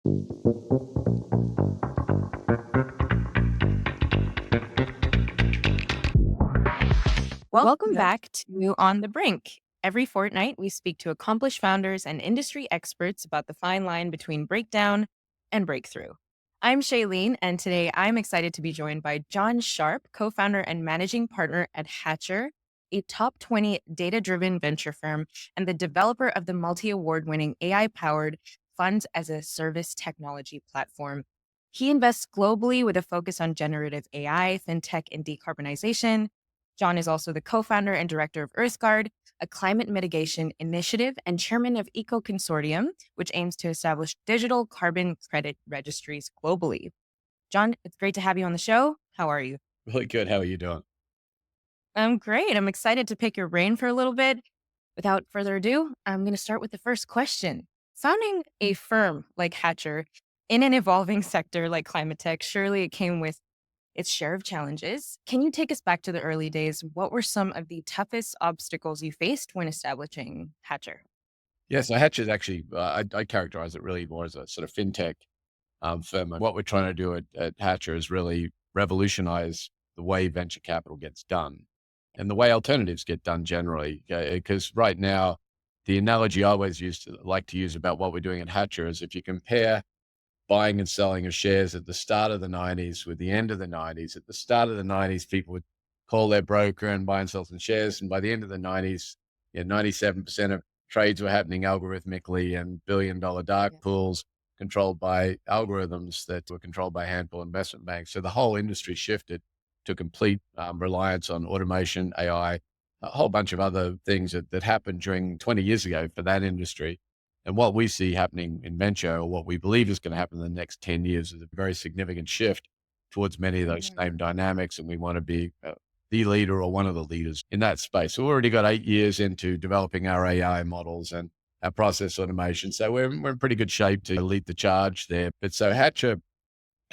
Welcome back to On the Brink. Every fortnight, we speak to accomplished founders and industry experts about the fine line between breakdown and breakthrough. I'm Shailene, and today I'm excited to be joined by John Sharp, co founder and managing partner at Hatcher, a top 20 data driven venture firm and the developer of the multi award winning AI powered funds as a service technology platform. He invests globally with a focus on generative AI, fintech, and decarbonization. John is also the co-founder and director of EarthGuard, a climate mitigation initiative, and chairman of EcoConsortium, which aims to establish digital carbon credit registries globally. John, it's great to have you on the show. How are you? Really good. How are you doing? I'm great. I'm excited to pick your brain for a little bit. Without further ado, I'm going to start with the first question. Founding a firm like Hatcher in an evolving sector like climate tech, surely it came with its share of challenges. Can you take us back to the early days? What were some of the toughest obstacles you faced when establishing Hatcher? Yeah, so Hatch is actually, I characterize it really more as a sort of fintech firm. And what we're trying to do at Hatcher is really revolutionize the way venture capital gets done and the way alternatives get done generally. Because right now, the analogy I always like to use about what we're doing at Hatcher is if you compare buying and selling of shares at the start of the 90s with the end of the 90s. At the start of the 90s, people would call their broker and buy and sell some shares. And by the end of the 90s, 97% of trades were happening algorithmically and billion-dollar dark Yeah. pools controlled by algorithms that were controlled by a handful of investment banks. So the whole industry shifted to complete reliance on automation, AI, a whole bunch of other things that happened during 20 years ago for that industry. And what we see happening in venture, or what we believe is going to happen in the next 10 years, is a very significant shift towards many of those same dynamics. And we want to be the leader or one of the leaders in that space. So we've already got 8 years into developing our AI models and our process automation. So we're in pretty good shape to lead the charge there. But so Hatcher,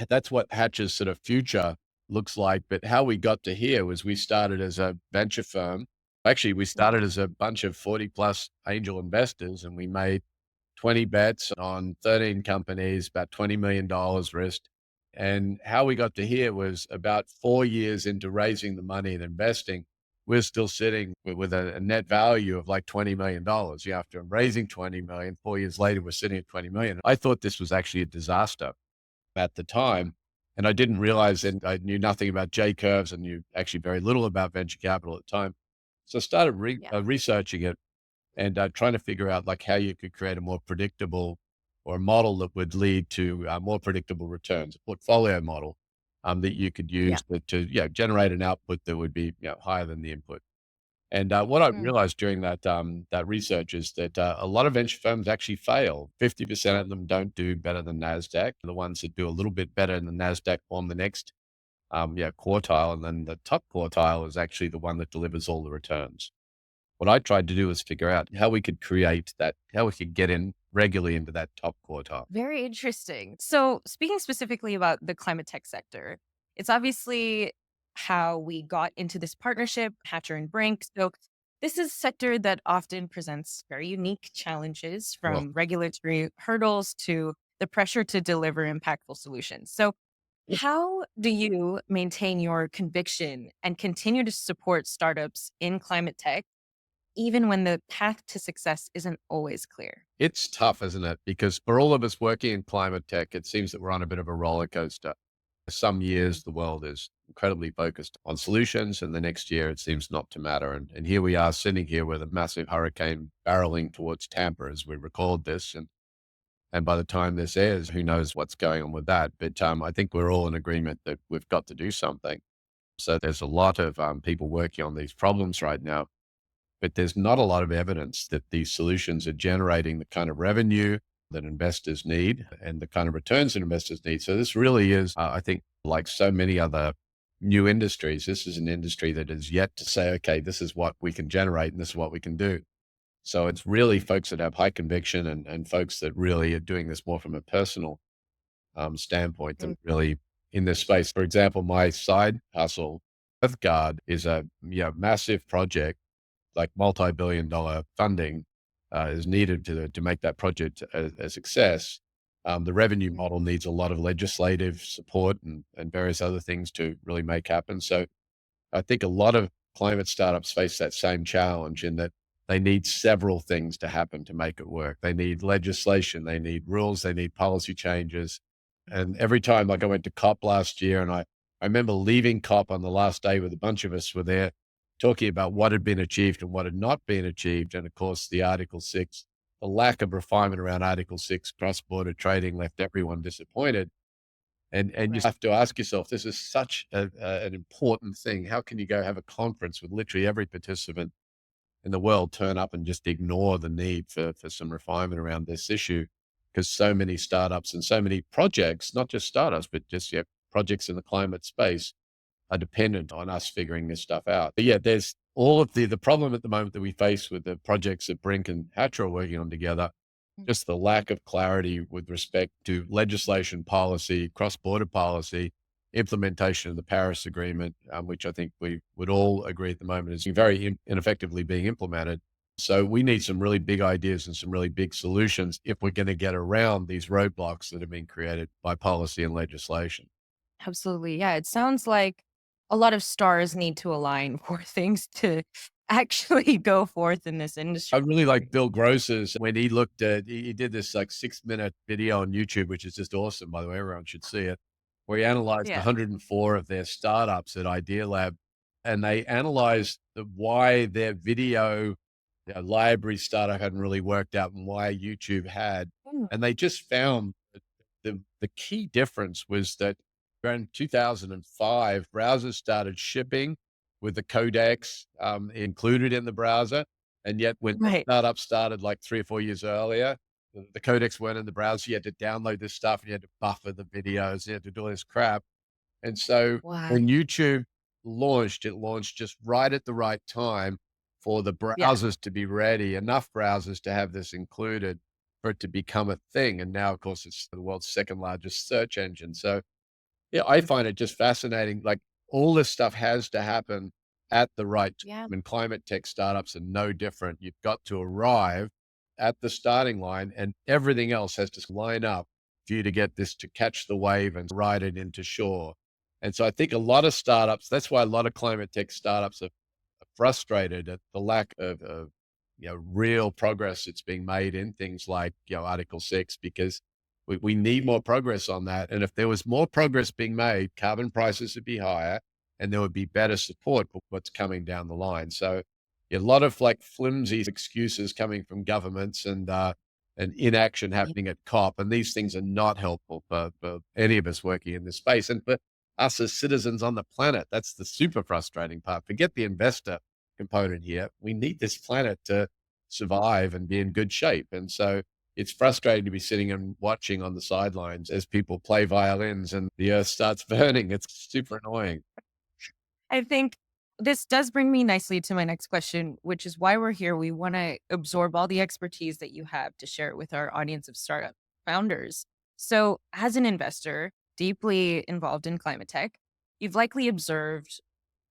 that's what Hatcher's sort of future looks like. But how we got to here was we started as a venture firm. Actually, we started as a bunch of 40 plus angel investors, and we made 20 bets on 13 companies, about $20 million risked. And how we got to here was about 4 years into raising the money and investing. We're still sitting with a net value of like $20 million. After raising 20 million, 4 years later, we're sitting at 20 million. I thought this was actually a disaster at the time. And I didn't realize, and I knew nothing about J curves and knew actually very little about venture capital at the time. So I started Yeah. researching it and trying to figure out like how you could create a more predictable or a model that would lead to more predictable returns, a portfolio model that you could Yeah. use to generate an output that would be higher than the input. And what I Mm. realized during that research is that a lot of venture firms actually fail. 50% of them don't do better than Nasdaq. The ones that do a little bit better than Nasdaq form the next quartile, and then the top quartile is actually the one that delivers all the returns. What I tried to do was figure out how we could create that, how we could get in regularly into that top quartile. Very interesting. So, speaking specifically about the climate tech sector, it's obviously how we got into this partnership, Hatcher and Brink. So, this is a sector that often presents very unique challenges Well, from regulatory hurdles to the pressure to deliver impactful solutions. So, how do you maintain your conviction and continue to support startups in climate tech, even when the path to success isn't always clear? it's tough, isn't it? Because for all of us working in climate tech, it seems that we're on a bit of a roller coaster. Some years the world is incredibly focused on solutions, and the next year it seems not to matter. And here we are sitting here with a massive hurricane barreling towards Tampa as we record this. And by the time this airs, who knows what's going on with that? But I think we're all in agreement that we've got to do something. So there's a lot of people working on these problems right now, but there's not a lot of evidence that these solutions are generating the kind of revenue that investors need and the kind of returns that investors need. So this really is, I think, like so many other new industries, this is an industry that is yet to say, okay, this is what we can generate and this is what we can do. So it's really folks that have high conviction and folks that really are doing this more from a personal standpoint than really in this space. For example, my side hustle, EarthGuard, is a massive project, like multi-billion dollar funding is needed to make that project a success. The revenue Mm. model needs a lot of legislative support and various other things to really make happen. So I think a lot of climate startups face that same challenge in that they need several things to happen to make it work. They need legislation, they need rules, they need policy changes. And every time, like I went to COP last year, and I remember leaving COP on the last day with a bunch of us were there talking about what had been achieved and what had not been achieved. And of course, the Article 6, the lack of refinement around Article 6 cross border trading left everyone disappointed. And you Right. have to ask yourself, this is such an important thing. How can you go have a conference with literally every participant in the world turn up and just ignore the need for some refinement around this issue? Because so many startups and so many projects, not just startups, but just projects in the climate space are dependent on us figuring this stuff out. But yeah, there's all of the problem at the moment that we face with the projects that Brink and Hatcher are working on together, Mm. just the lack of clarity with respect to legislation policy, cross-border policy, implementation of the Paris Agreement, which I think we would all agree at the moment is very ineffectively being implemented. So we need some really big ideas and some really big solutions if we're going to get around these roadblocks that have been created by policy and legislation. Absolutely. Yeah. It sounds like a lot of stars need to align for things to actually go forth in this I industry. really like Bill Gross's when he looked at he did this like 6-minute video on YouTube, which is just awesome, by the way, everyone should see it, where he analyzed Yeah. 104 of their startups at Idea Lab, and they analyzed why their video library startup hadn't really worked out and why YouTube had. Mm. And they just found that the key difference was that around 2005, browsers started shipping with the codecs included in the browser. And yet, when the Right. startup started like 3 or 4 years earlier, the codecs weren't in the browser. You had to download this stuff, and you had to buffer the videos, you had to do all this crap. And so Wow. when YouTube launched, it launched just right at the right time for the Yeah. browsers to be ready, enough browsers to have this included for it to become a thing. And now, of course, it's the world's second largest search engine. So yeah, I find it just fascinating. Like all this stuff has to happen at the right Yeah. time, and climate tech startups are no different. You've got to arrive at the starting line, and everything else has to line up for you to get this to catch the wave and ride it into shore. And so I think a lot of startups, that's why a lot of climate tech startups are frustrated at the lack of real progress that's being made in things like Article 6 because we need more progress on that. And if there was more progress being made, carbon prices would be higher and there would be better support for what's coming down the line. So a lot of like flimsy excuses coming from governments and inaction happening at COP. And these things are not helpful for any of us working in this space. And for us as citizens on the planet, that's the super frustrating part. Forget the investor component here. We need this planet to survive and be in good shape. And so it's frustrating to be sitting and watching on the sidelines as people play violins and the earth starts burning. It's super annoying. I think this does bring me nicely to my next question, which is why we're here. We want to absorb all the expertise that you have to share it with our audience of startup founders. So, as an investor deeply involved in climate tech, you've likely observed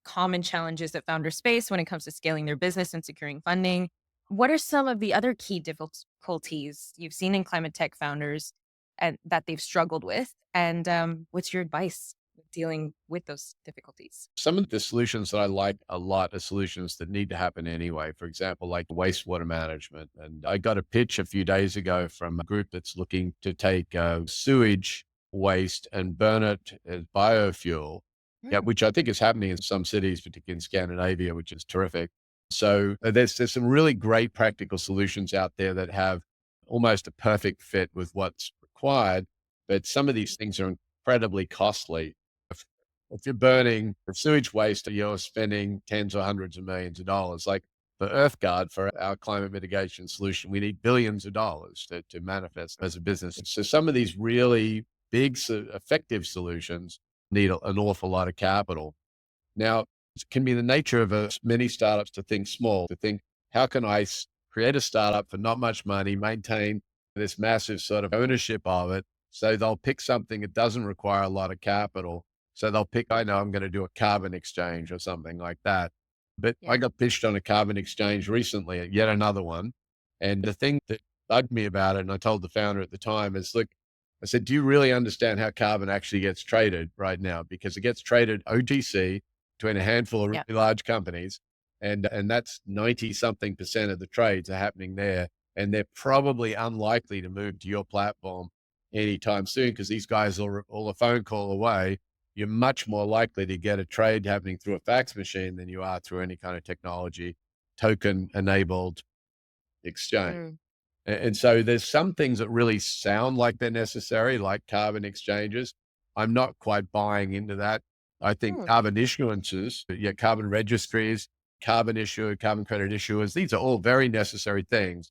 common challenges that founders face when it comes to scaling their business and securing funding. What are some of the other key difficulties you've seen in climate tech founders and that they've struggled with? And what's your advice with dealing with those difficulties? Some of the solutions that I like a lot are solutions that need to happen anyway. For example, like wastewater management. And I got a pitch a few days ago from a group that's looking to take sewage waste and burn it as biofuel. Yeah, Mm. which I think is happening in some cities, particularly in Scandinavia, which is terrific. So there's some really great practical solutions out there that have almost a perfect fit with what's required. But some of these things are incredibly costly. If you're burning the sewage waste, you're spending tens or hundreds of millions of dollars. Like for EarthGuard, for our climate mitigation solution, we need billions of dollars to manifest as a business. So some of these really big, effective solutions need an awful lot of capital. Now, it can be the nature of many startups to think small, to think, how can I create a startup for not much money, maintain this massive sort of ownership of it? So they'll pick something that doesn't require a lot of capital. So they'll pick, I know I'm going to do a carbon exchange or something like that. But I Yeah. got pitched on a carbon exchange recently, yet another one. And the thing that bugged me about it, and I told the founder at the time, is look, I said, do you really understand how carbon actually gets traded right now? Because it gets traded OTC between a handful of Yeah. really large companies. And that's 90 something percent of the trades are happening there. And they're probably unlikely to move to your platform anytime soon because these guys are all a phone call away. You're much more likely to get a trade happening through a fax machine than you are through any kind of technology, token enabled exchange. Mm. And so there's some things that really sound like they're necessary, like carbon exchanges. I'm not quite buying into that. I think Hmm. carbon issuances, yeah, carbon registries, carbon issue, carbon credit issuers, these are all very necessary things.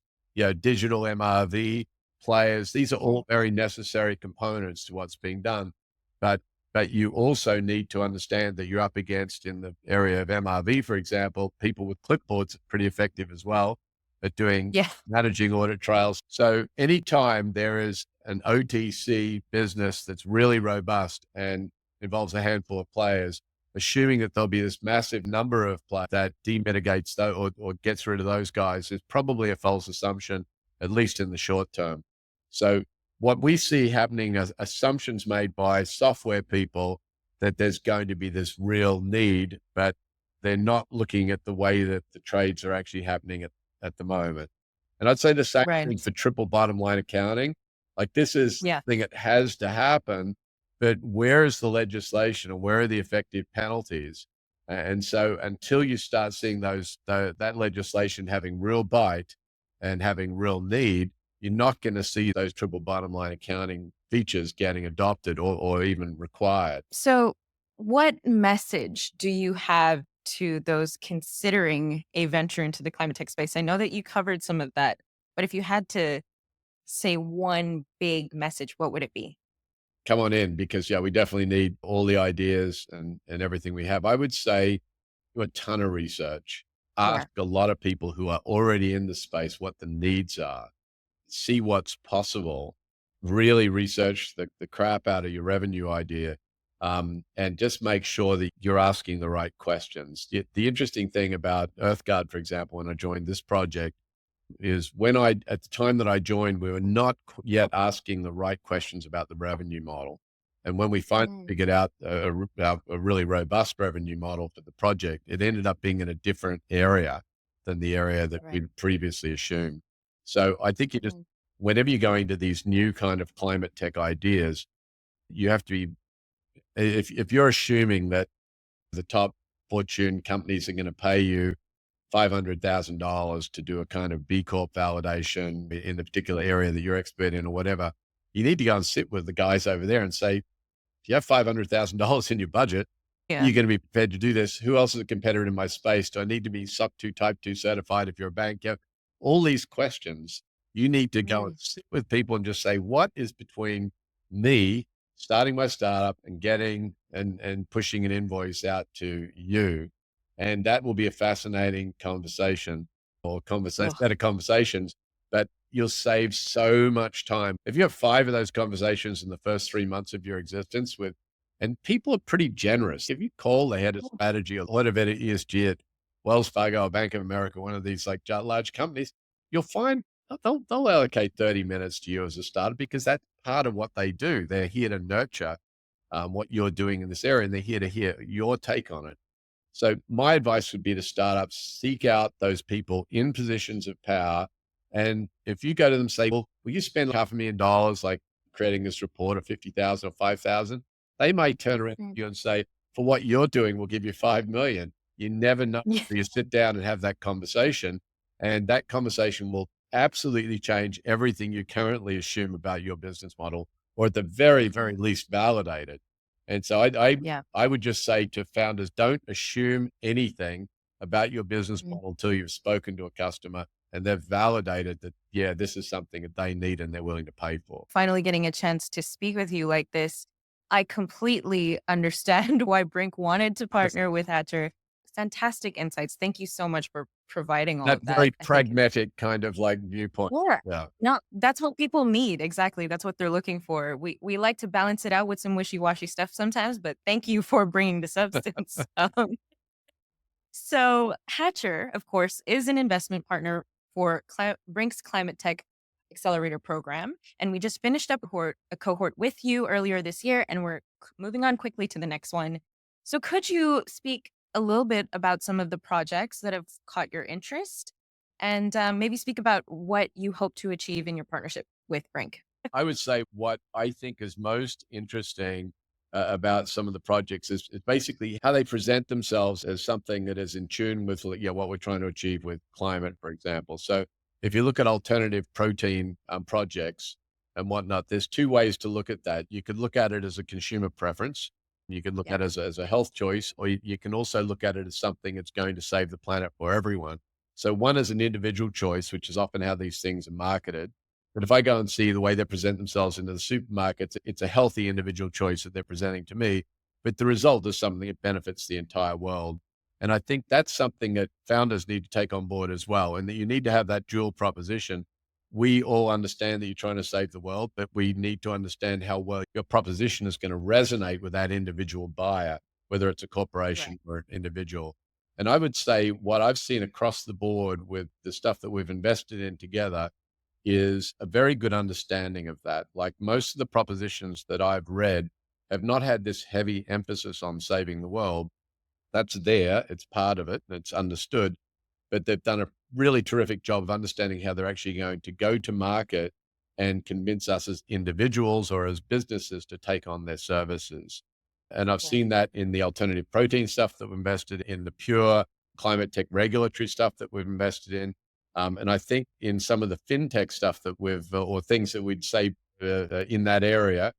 Digital MRV players, these are Yeah. all very necessary components to what's being done. But but you also need to understand that you're up against in the area of MRV, for example, people with clipboards are pretty effective as well at doing Yeah. managing audit trails. So anytime there is an OTC business that's really robust and involves a handful of players, assuming that there'll be this massive number of players that demitigates those or gets rid of those guys is probably a false assumption, at least in the short term. So what we see happening is assumptions made by software people that there's going to be this real need, but they're not looking at the way that the trades are actually happening at the moment. And I'd say the same Right. thing for triple bottom line accounting. Like this is Yeah. something that has to happen, but where is the legislation and where are the effective penalties? And so until you start seeing that legislation having real bite and having real need, you're not going to see those triple bottom line accounting features getting adopted or even required. So, what message do you have to those considering a venture into the climate tech space? I know that you covered some of that, but if you had to say one big message, what would it be? Come on in because yeah, we definitely need all the ideas and everything we have. I would say do a ton of research. Yeah. Ask a lot of people who are already in the space what the needs are. See what's possible. Really research the crap out of your revenue idea. And just make sure that you're asking the right questions. The interesting thing about EarthGuard, for example, when I joined this project, is at the time that I joined, we were not yet asking the right questions about the revenue model. And when we finally Mm. figured out a really robust revenue model for the project, it ended up being in a different area than the area that Right. we'd previously assumed. So I think Mm. whenever you're going to these new kind of climate tech ideas, you have to be, if you're assuming that the top fortune companies are going to pay you $500,000 to do a kind of B Corp validation in the particular area that you're expert in or whatever, you need to go and sit with the guys over there and say, if you have $500,000 in your budget, Yeah. you're going to be prepared to do this. Who else is a competitor in my space? Do I need to be SOC 2 Type 2 certified if you're a bank? All these questions, you need to go and Mm. sit with people and just say, what is between me starting my startup and getting and pushing an invoice out to you? And that will be a fascinating conversation or Ugh. set of conversations, but you'll save so much time. If you have 5 of those conversations in the first 3 months of your existence and people are pretty generous. If you call the head of strategy or head of ESG at Wells Fargo or Bank of America, one of these like large companies, you'll find they'll allocate 30 minutes to you as a starter because that's part of what they do. They're here to nurture what you're doing in this area and they're here to hear your take on it. So my advice would be to startups, seek out those people in positions of power. And if you go to them, say, well, will you spend $500,000 like creating this report of 50,000 or 5,000? They may turn around Mm. to you and say, for what you're doing, we'll give you 5 million. You never know. Yeah. You sit down and have that conversation and that conversation will absolutely change everything you currently assume about your business model, or at the very, Yeah. very least validate it. And so Yeah. I would just say to founders, don't assume anything about your business Mm. model until you've spoken to a customer and they've validated that, yeah, this is something that they need and they're willing to pay for. Finally getting a chance to speak with you like this, I completely understand why Brink wanted to Yes. partner with Hatcher. Fantastic insights. Thank you so much for providing all That of that. very I think, pragmatic kind of like viewpoint. yeah, Yeah. no, that's what people need. Exactly. That's what they're looking for. We like to balance it out with some wishy-washy stuff sometimes, but thank you for bringing the substance. So Hatcher, of course, is an investment partner for Brink's climate tech Accelerator program. And we just finished up a cohort with you earlier this year, and we're moving on quickly to the next one. So, could you speak a little bit about some of the projects that have caught your interest and maybe speak about what you hope to achieve in your partnership with Brink? I would say what I think is most interesting about some of the projects is basically how they present themselves as something that is in tune with what we're trying to achieve with climate, for example. So if you look at alternative protein projects and whatnot, there's two ways to look at that. You could look at it as a consumer preference. You could look Yeah, at it as a health choice, or you can also look at it as something that's going to save the planet for everyone. So one is an individual choice, which is often how these things are marketed. But if I go and see the way they present themselves into the supermarkets, it's a healthy individual choice that they're presenting to me. But the result is something that benefits the entire world. And I think that's something that founders need to take on board as well, and that you need to have that dual proposition. We all understand that you're trying to save the world, but we need to understand how well your proposition is going to resonate with that individual buyer, whether it's a right. corporation or an individual. And I would say what I've seen across the board with the stuff that we've invested in together is a very good understanding of that. Like most of the propositions that I've read have not had this heavy emphasis on saving the world. That's there, it's part of it, and it's understood, but they've done a really terrific job of understanding how they're actually going to go to market and convince us as individuals or as businesses to take on their services. And I've Right. seen that in the alternative protein stuff that we've invested in, the pure climate tech regulatory stuff that we've invested in. And I think in some of the fintech stuff that or things that we'd say in that area,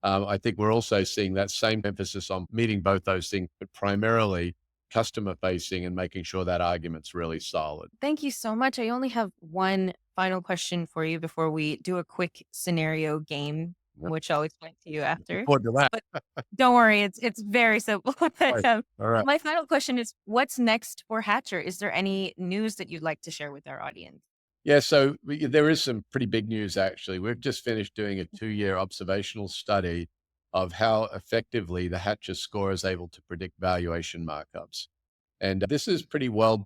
I think we're also seeing that same emphasis on meeting both those things, but primarily customer facing and making sure that argument's really solid. Thank you so much. I only have one final question for you before we do a quick scenario game, Yep. which I'll explain to you Looking after. forward to that. But don't worry, it's very simple. But, Right. All right. my final question is, what's next for Hatcher? Is there any news that you'd like to share with our audience? Yeah, so there is some pretty big news actually. We've just finished doing a 2-year observational study of how effectively the Hatcher score is able to predict valuation markups. And this is pretty world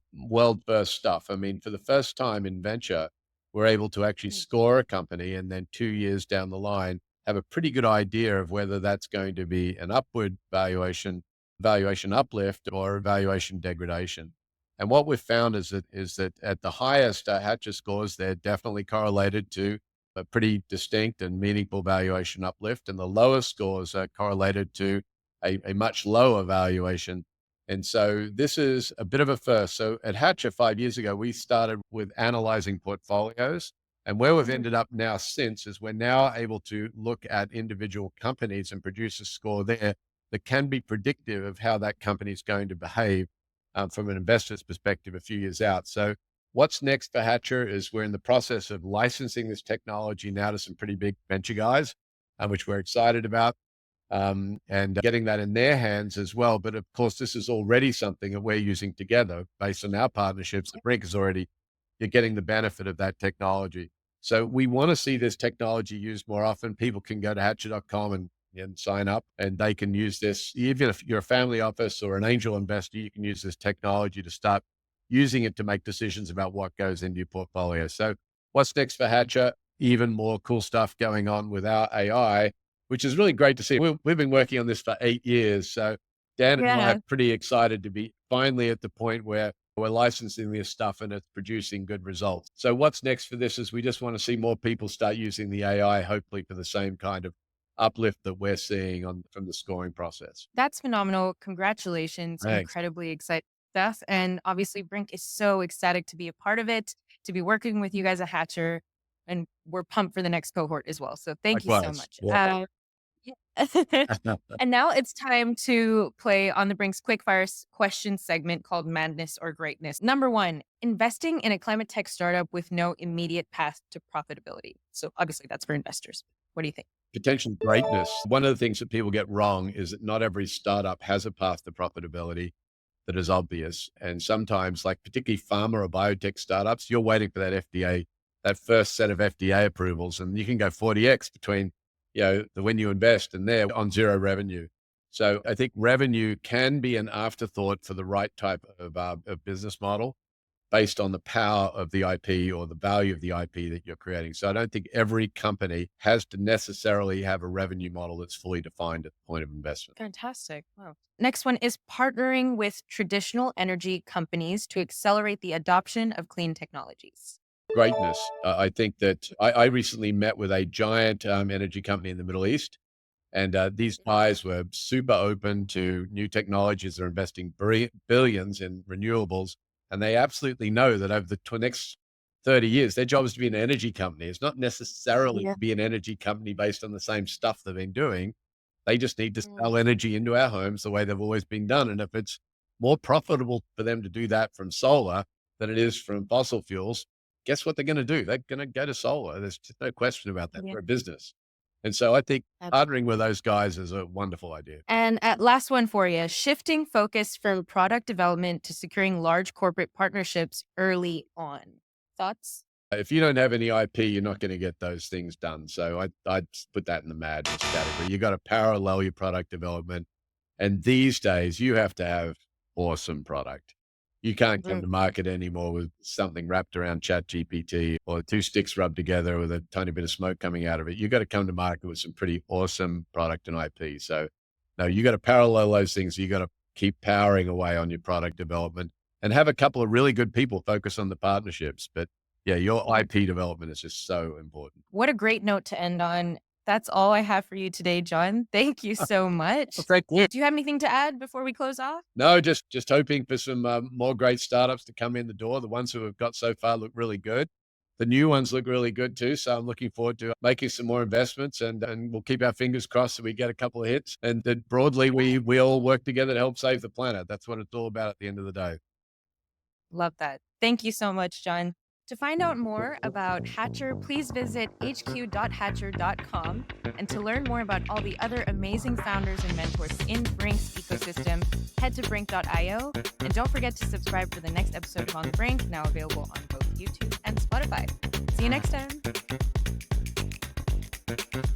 first stuff. I mean, for the first time in venture, we're able to actually Mm. score a company and then 2 years down the line have a pretty good idea of whether that's going to be an upward valuation uplift or a valuation degradation. And what we've found is that at the highest Hatcher scores, they're definitely correlated to a pretty distinct and meaningful valuation uplift, and the lower scores are correlated to a much lower valuation. And so this is a bit of a first. So at Hatcher 5 years ago, we started with analyzing portfolios. And where we've Mhm. ended up now since is we're now able to look at individual companies and produce a score there that can be predictive of how that company is going to behave from an investor's perspective a few years out. So what's next for Hatcher is we're in the process of licensing this technology now to some pretty big venture guys, which we're excited about and getting that in their hands as well. But of course, this is already something that we're using together based on our partnerships. The Brink is already, you're getting the benefit of that technology. So we want to see this technology used more often. People can go to hatcher.com and sign up and they can use this. Even if you're a family office or an angel investor, you can use this technology to start using it to make decisions about what goes into your portfolio. So what's next for Hatcher? Even more cool stuff going on with our AI, which is really great to see. We've been working on this for 8 years. So Dan and I are Yeah, pretty excited to be finally at the point where we're licensing this stuff and it's producing good results. So what's next for this is we just want to see more people start using the AI, hopefully for the same kind of uplift that we're seeing on from the scoring process. that's phenomenal. Congratulations. Thanks. Incredibly exciting stuff. And obviously, Brink is so ecstatic to be a part of it, to be working with you guys at Hatcher. And we're pumped for the next cohort as well. So thank you so Likewise. much. Yeah. Yeah. And now it's time to play On the Brink's quickfire question segment called Madness or Greatness. Number one, investing in a climate tech startup with no immediate path to profitability. So obviously that's for investors. What do you think? Potential greatness. One of the things that people get wrong is that not every startup has a path to profitability that is obvious. And sometimes, like particularly pharma or biotech startups, you're waiting for that FDA, that first set of FDA approvals, and you can go 40x between, the when you invest and they're on zero revenue. So I think revenue can be an afterthought for the right type of business model. based on the power of the IP or the value of the IP that you're creating. So I don't think every company has to necessarily have a revenue model that's fully defined at the point of investment. Fantastic. Wow. Next one is partnering with traditional energy companies to accelerate the adoption of clean technologies. Greatness. I think that I recently met with a giant energy company in the Middle East. And these guys were super open to new technologies. They're investing billions in renewables. And they absolutely know that over the next 30 years, their job is to be an energy company. It's not necessarily Yeah. to be an energy company based on the same stuff they've been doing. They just need to Mm. sell energy into our homes the way they've always been done. And if it's more profitable for them to do that from solar than it is from fossil fuels, guess what they're going to do? They're going to go to solar. There's just no question about that. Yeah. They're a business. And so I think partnering Absolutely. with those guys is a wonderful idea. And last one for you, shifting focus from product development to securing large corporate partnerships early on. Thoughts? If you don't have any IP, you're not going to get those things done. So I'd put that in the madness category. You got to parallel your product development. And these days, you have to have awesome product. You can't come Mm. to market anymore with something wrapped around ChatGPT or two sticks rubbed together with a tiny bit of smoke coming out of it. You got to come to market with some pretty awesome product and IP. So, no, you got to parallel those things. You got to keep powering away on your product development and have a couple of really good people focus on the partnerships. But yeah, your Yeah. IP development is just so important. What a great note to end on. That's all I have for you today, John. Thank you so Well, much. thank you. Do you have anything to add before we close off? No, just hoping for some more great startups to come in the door. The ones who have got so far look really good. The new ones look really good too. So I'm looking forward to making some more investments, and we'll keep our fingers crossed that we get a couple of hits, and that broadly we all work together to help save the planet. That's what it's all about at the end of the day. Love that. Thank you so much, John. To find out more about Hatcher, please visit hq.hatcher.com. And to learn more about all the other amazing founders and mentors in Brink's ecosystem, head to brink.io. And don't forget to subscribe for the next episode of On the Brink, now available on both YouTube and Spotify. See you next time.